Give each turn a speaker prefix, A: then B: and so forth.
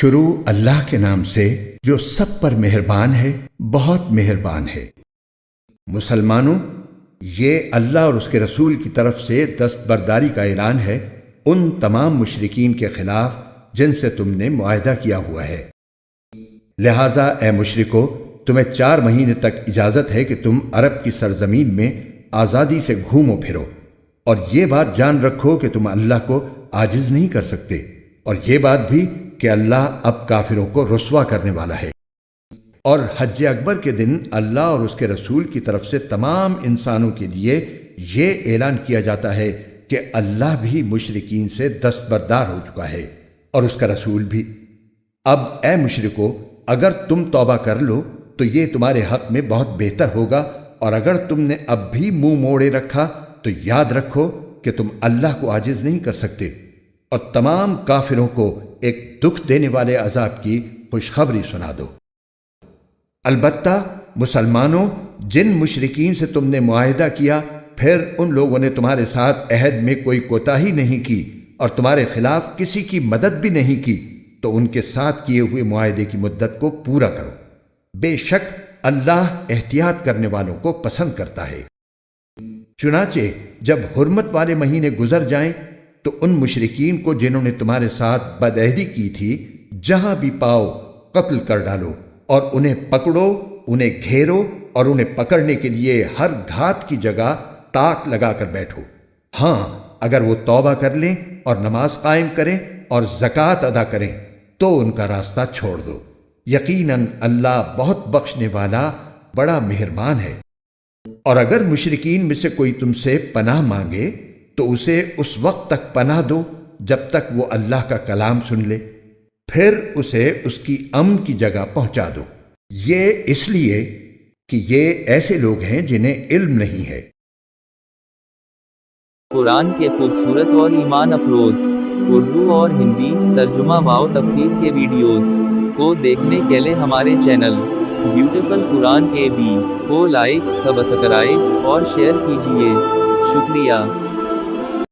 A: شروع اللہ کے نام سے جو سب پر مہربان ہے، بہت مہربان ہے۔ مسلمانوں، یہ اللہ اور اس کے رسول کی طرف سے دستبرداری کا اعلان ہے ان تمام مشرکین کے خلاف جن سے تم نے معاہدہ کیا ہوا ہے۔ لہٰذا اے مشرکو، تمہیں 4 مہینے تک اجازت ہے کہ تم عرب کی سرزمین میں آزادی سے گھومو پھرو، اور یہ بات جان رکھو کہ تم اللہ کو عاجز نہیں کر سکتے، اور یہ بات بھی کہ اللہ اب کافروں کو رسوا کرنے والا ہے۔ اور حج اکبر کے دن اللہ اور اس کے رسول کی طرف سے تمام انسانوں کے لیے یہ اعلان کیا جاتا ہے کہ اللہ بھی مشرکین سے دستبردار ہو چکا ہے اور اس کا رسول بھی۔ اب اے مشرکو، اگر تم توبہ کر لو تو یہ تمہارے حق میں بہت بہتر ہوگا، اور اگر تم نے اب بھی منہ موڑے رکھا تو یاد رکھو کہ تم اللہ کو عاجز نہیں کر سکتے، اور تمام کافروں کو ایک دکھ دینے والے عذاب کی خوشخبری سنا دو۔ البتہ مسلمانوں، جن مشرکین سے تم نے معاہدہ کیا پھر ان لوگوں نے تمہارے ساتھ عہد میں کوئی کوتاہی نہیں کی اور تمہارے خلاف کسی کی مدد بھی نہیں کی، تو ان کے ساتھ کیے ہوئے معاہدے کی مدت کو پورا کرو۔ بے شک اللہ احتیاط کرنے والوں کو پسند کرتا ہے۔ چنانچہ جب حرمت والے مہینے گزر جائیں تو ان مشرکین کو جنہوں نے تمہارے ساتھ بدعہدی کی تھی، جہاں بھی پاؤ قتل کر ڈالو، اور انہیں پکڑو، انہیں گھیرو، اور انہیں پکڑنے کے لیے ہر گھات کی جگہ تاک لگا کر بیٹھو۔ ہاں، اگر وہ توبہ کر لیں اور نماز قائم کریں اور زکوٰۃ ادا کریں تو ان کا راستہ چھوڑ دو، یقیناً اللہ بہت بخشنے والا بڑا مہربان ہے۔ اور اگر مشرکین میں سے کوئی تم سے پناہ مانگے تو اسے اس وقت تک پناہ دو جب تک وہ اللہ کا کلام سن لے، پھر اسے اس کی امن کی جگہ پہنچا دو، یہ اس لیے کہ یہ ایسے لوگ ہیں جنہیں علم نہیں ہے۔
B: قرآن کے خوبصورت اور ایمان افروز اردو اور ہندی ترجمہ و تفسیر کے ویڈیوز کو دیکھنے کے لیے ہمارے چینل بیوٹیفل قرآن AB کو لائک، سبسکرائب اور شیئر کیجیے۔ شکریہ۔